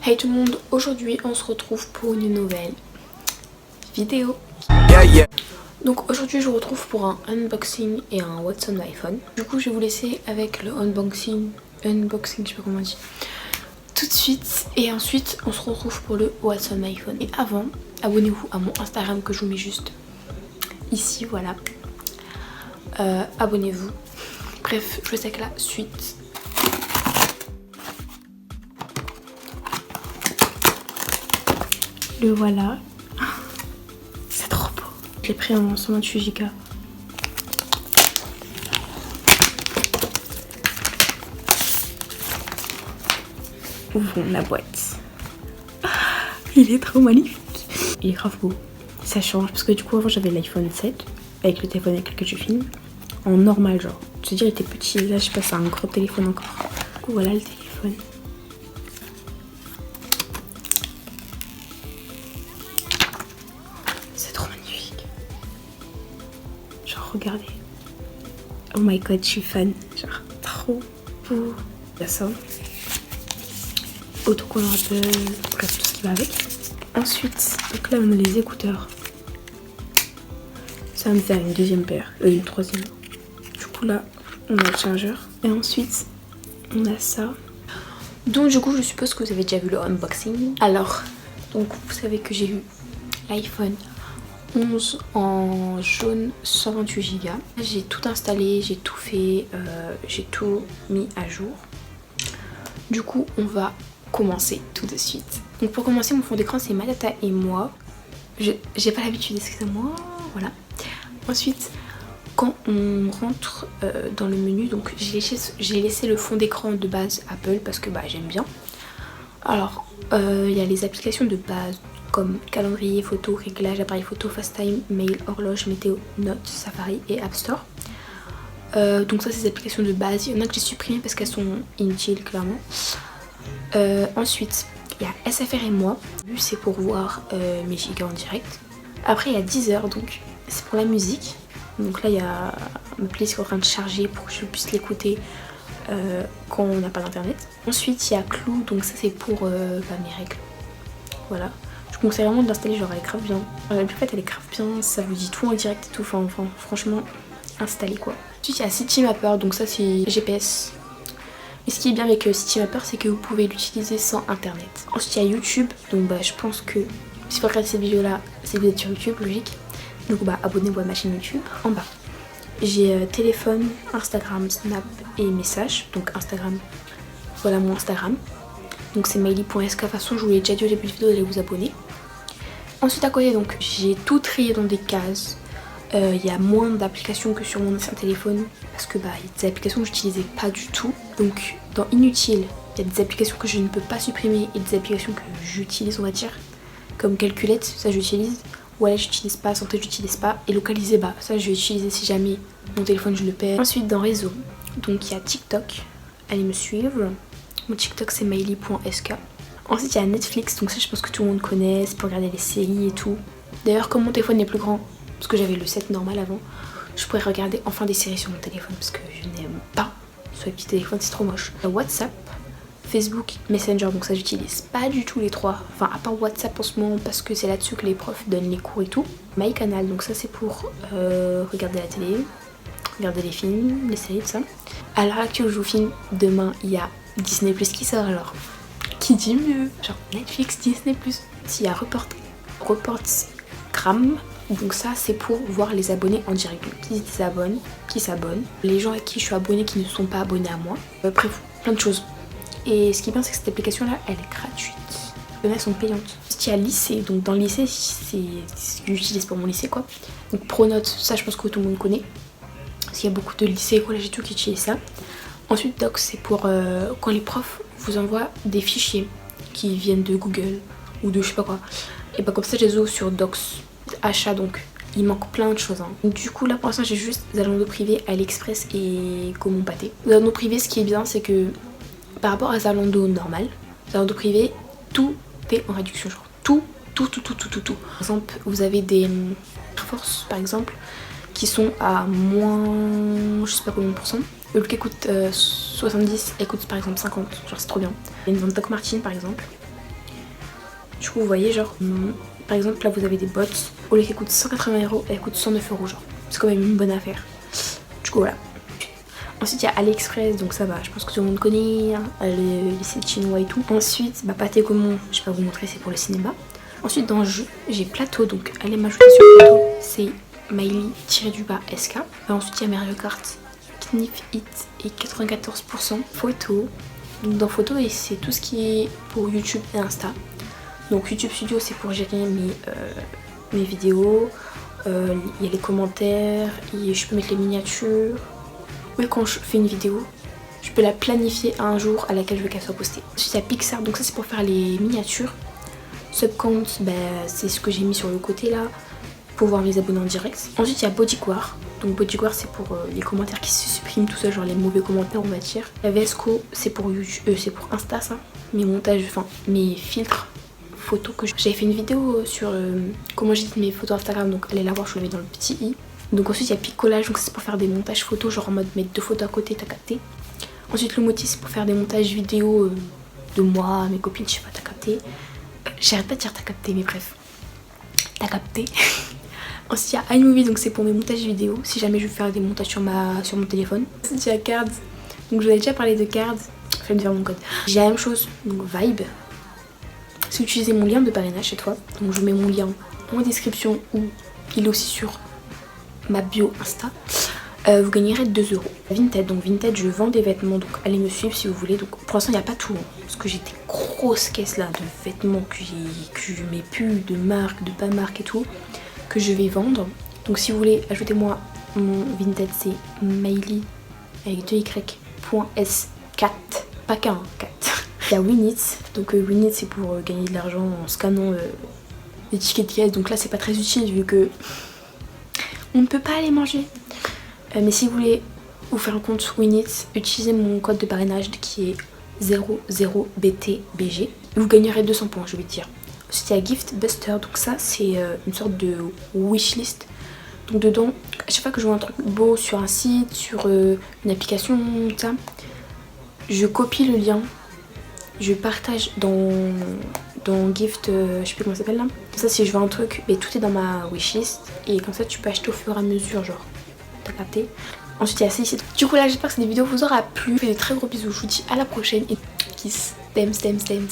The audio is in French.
Hey tout le monde, aujourd'hui on se retrouve pour une nouvelle vidéo. Donc aujourd'hui je vous retrouve pour un unboxing et un What's on my iPhone. Du coup je vais vous laisser avec le unboxing, je sais pas comment on dit, tout de suite. Et ensuite on se retrouve pour le What's on my iPhone. Et avant, abonnez-vous à mon Instagram que je vous mets juste ici, voilà. Abonnez-vous. Bref, je sais que la suite. Le voilà. C'est trop beau. Je l'ai pris en 128 Go. Ouvrons la boîte. Il est trop magnifique. Il est grave beau. Ça change parce que du coup avant j'avais l'iPhone 7 avec le téléphone avec lequel je filme. En normal genre. Je veux dire il était petit. Là je passe à un gros téléphone encore. Du coup voilà le téléphone. Regardez. Oh my god, je suis fan. Genre, trop beau. Il y a ça. Autocollant Apple. Bref, tout ce qui va avec. Ensuite, donc là, on a les écouteurs. Ça va me faire une deuxième paire. Une troisième. Du coup, là, on a le chargeur. Et ensuite, on a ça. Donc, du coup, je suppose que vous avez déjà vu le unboxing. Alors, donc, vous savez que j'ai eu l'iPhone 11 en jaune 128 Go. J'ai tout installé, j'ai tout fait, j'ai tout mis à jour. Du coup on va commencer tout de suite. Donc pour commencer mon fond d'écran c'est ma data et moi. J'ai pas l'habitude, excusez-moi, voilà. Ensuite quand on rentre dans le menu, donc j'ai laissé le fond d'écran de base Apple parce que bah j'aime bien. Alors il y a les applications de base comme calendrier, photo, réglage, appareil photo, FaceTime, mail, horloge, météo, notes, Safari et App Store. Donc ça c'est des applications de base. Il y en a que j'ai supprimées parce qu'elles sont inutiles clairement. Ensuite il y a SFR et moi. C'est pour voir mes gigas en direct. Après il y a Deezer, donc c'est pour la musique. Donc là il y a ma playlist qui est en train de charger pour que je puisse l'écouter quand on n'a pas d'internet. Ensuite il y a Clou, donc ça c'est pour mes règles. Voilà. Je vous conseille vraiment d'installer, genre elle est grave bien. En fait elle est grave bien, ça vous dit tout en direct et tout, enfin franchement installez quoi. Ensuite il y a Citymapper, donc ça c'est GPS. Et ce qui est bien avec Citymapper c'est que vous pouvez l'utiliser sans internet. Ensuite il y a YouTube, donc bah je pense que si vous regardez cette vidéo là, c'est que vous êtes sur YouTube, logique. Donc bah abonnez-vous à ma chaîne YouTube. En bas j'ai téléphone, Instagram, Snap et messages. Donc Instagram, voilà mon Instagram. Donc c'est maily.sk, de toute façon je vous l'ai déjà dit au début de vidéo d'aller vous abonner. Ensuite à côté donc j'ai tout trié dans des cases. Il y a moins d'applications que sur mon ancien téléphone parce que bah il y a des applications que j'utilisais pas du tout. Donc dans inutile, il y a des applications que je ne peux pas supprimer et des applications que j'utilise on va dire. Comme calculette, ça j'utilise. Ouais j'utilise pas, santé j'utilise pas. Et localiser, bah ça je vais utiliser si jamais mon téléphone je le perds. Ensuite dans réseau, donc il y a TikTok, allez me suivre. Mon TikTok c'est maily.sk. Ensuite il y a Netflix, donc ça je pense que tout le monde connaît, c'est pour regarder les séries et tout. D'ailleurs comme mon téléphone est plus grand, parce que j'avais le 7 normal avant, je pourrais regarder enfin des séries sur mon téléphone parce que je n'aime pas sur les petits téléphones, c'est trop moche. WhatsApp, Facebook, Messenger, donc ça j'utilise pas du tout les trois. Enfin à part WhatsApp en ce moment parce que c'est là-dessus que les profs donnent les cours et tout. MyCanal, donc ça c'est pour regarder la télé, regarder les films, les séries, tout ça. À l'heure actuelle où je vous filme, demain il y a Disney Plus qui sort alors. Qui dit mieux? Genre Netflix, Disney Plus. S'il y a Reportgram, donc ça c'est pour voir les abonnés en direct. Donc qui s'abonnent, les gens à qui je suis abonnée qui ne sont pas abonnés à moi. Bref, plein de choses. Et ce qui est bien c'est que cette application là elle est gratuite. Les elles sont payantes. Il y a lycée, donc dans le lycée c'est ce que j'utilise pour mon lycée quoi. Donc Pronote, ça je pense que tout le monde connaît. Parce qu'il y a beaucoup de lycées, collèges et tout qui utilisent ça. Ensuite Docs c'est pour quand les profs vous envoient des fichiers qui viennent de Google ou de je sais pas quoi. Et bah comme ça je les ouvre sur Docs, achat donc. Il manque plein de choses. Donc, du coup là pour l'instant j'ai juste Zalando privé, AliExpress et Gaumont Pâté. Zalando privé ce qui est bien c'est que par rapport à Zalando normal, Zalando privé tout est en réduction genre. Tout. Par exemple vous avez des Force par exemple qui sont à moins je sais pas combien de pourcents. Le truc coûte 70, elle coûte par exemple 50, genre c'est trop bien. Il y a une vente Doc Martens par exemple, Du coup vous voyez genre par exemple là vous avez des bottes, au lieu qu'elles coûtent 180€, elles coûtent 109€ genre. C'est quand même une bonne affaire. Du coup voilà. Ensuite il y a AliExpress, donc ça va, je pense que tout le monde connaît, hein, les sites chinois et tout. Ensuite, Pathé Gaumont, je vais pas vous montrer, c'est pour le cinéma. Ensuite dans le jeu, j'ai Plateau, donc allez m'ajouter sur Plateau, c'est Miley-SK. Ensuite il y a Mario Kart, Knif Hit et 94% Photo. Donc dans Photo, et c'est tout ce qui est pour YouTube et Insta. Donc YouTube Studio c'est pour gérer mes vidéos, il y a les commentaires, je peux mettre les miniatures. Oui, quand je fais une vidéo, je peux la planifier à un jour à laquelle je veux qu'elle soit postée. Ensuite il y a Pixar, donc ça c'est pour faire les miniatures. Subcount, c'est ce que j'ai mis sur le côté là, pour voir mes abonnés en direct. Ensuite il y a Bodyguard, donc Bodyguard c'est pour les commentaires qui se suppriment tout seul, genre les mauvais commentaires on va dire. La VSCO c'est pour YouTube, c'est pour Insta ça, mes montages, enfin mes filtres photos que j'avais fait une vidéo sur comment j'édite mes photos Instagram, donc allez la voir, je le mets dans le petit i. Donc ensuite il y a Picolage, donc c'est pour faire des montages photos, genre en mode mettre 2 photos à côté, t'as capté. Ensuite le Motif c'est pour faire des montages vidéo de moi, mes copines, je sais pas, t'as capté. J'arrête pas de dire t'as capté, mais bref, t'as capté. Ensuite il y a iMovie, donc c'est pour mes montages vidéo, si jamais je veux faire des montages sur mon téléphone. Ensuite il y a Cards, donc je vous avais déjà parlé de Cards, je vais me faire mon code. J'ai la même chose, donc Vibe. Si vous utilisez mon lien de parrainage chez toi, donc je vous mets mon lien en description ou il est aussi sur ma bio Insta, vous gagnerez 2€. Vinted, donc Vinted je vends des vêtements, donc allez me suivre si vous voulez. Donc pour l'instant il n'y a pas tout, hein, parce que j'ai des grosses caisses là de vêtements que je mets plus, de marque, de pas marque et tout, que je vais vendre. Donc si vous voulez, ajoutez-moi mon Vinted, c'est Miley avec 2y.s4, pas qu'un, 4. Il y a Winit, donc Winit c'est pour gagner de l'argent en scannant les tickets de caisse, donc là c'est pas très utile vu que on ne peut pas aller manger. Mais si vous voulez vous faire un compte Winit, utilisez mon code de parrainage qui est 00BTBG. Vous gagnerez 200 points, je vais dire. Ensuite il y a Gift Buster, donc ça c'est une sorte de wishlist. Donc dedans, à chaque fois que je vois un truc beau sur un site, sur une application, tout ça, je copie le lien, je partage dans Gift, je sais plus comment ça s'appelle là. Ça si je veux un truc, mais tout est dans ma wishlist et comme ça tu peux acheter au fur et à mesure, genre, t'as capté. Ensuite il y a ça ici. Du coup là j'espère que cette vidéo vous aura plu. Je vous fais de très gros bisous, je vous dis à la prochaine et kiss, stems.